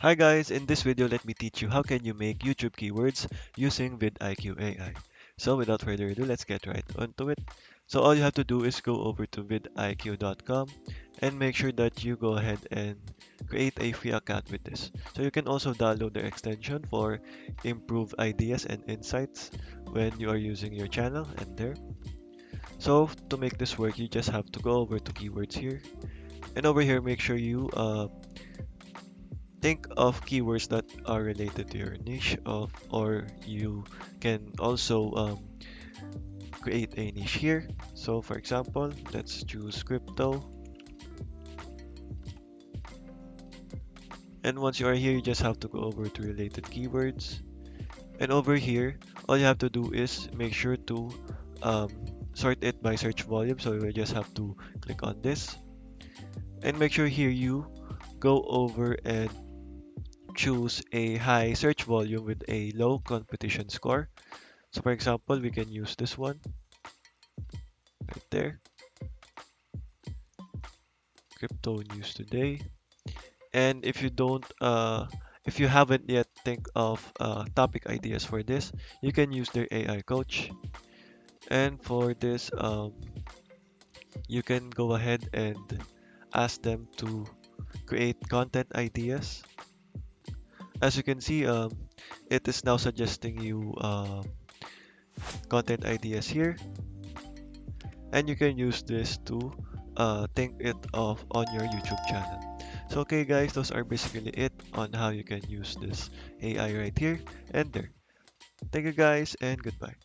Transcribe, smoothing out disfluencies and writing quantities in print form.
Hi guys, in this video let me teach you how can you make YouTube keywords using vidIQ AI. So without further ado, let's get right onto it. So all you have to do is go over to vidiq.com and make sure that you go ahead and create a free account with this. So you can also download the extension for improved ideas and insights when you are using your channel and there. So to make this work, you just have to go over to keywords here and over here make sure you think of keywords that are related to your niche of or you can also create a niche here. So for example, let's choose crypto, and once you are here you just have to go over to related keywords, and over here all you have to do is make sure to um, sort it by search volume. So you just have to click on this and make sure here you go over and choose a high search volume with a low competition score. So for example, we can use this one right there, crypto news today. And if you haven't yet think of topic ideas for this, you can use their AI coach. And for this, you can go ahead and ask them to create content ideas. As you can see, it is now suggesting you content ideas here, and you can use this to think it of on your YouTube channel. So okay guys, those are basically it on how you can use this AI right here and there. Thank you guys and goodbye.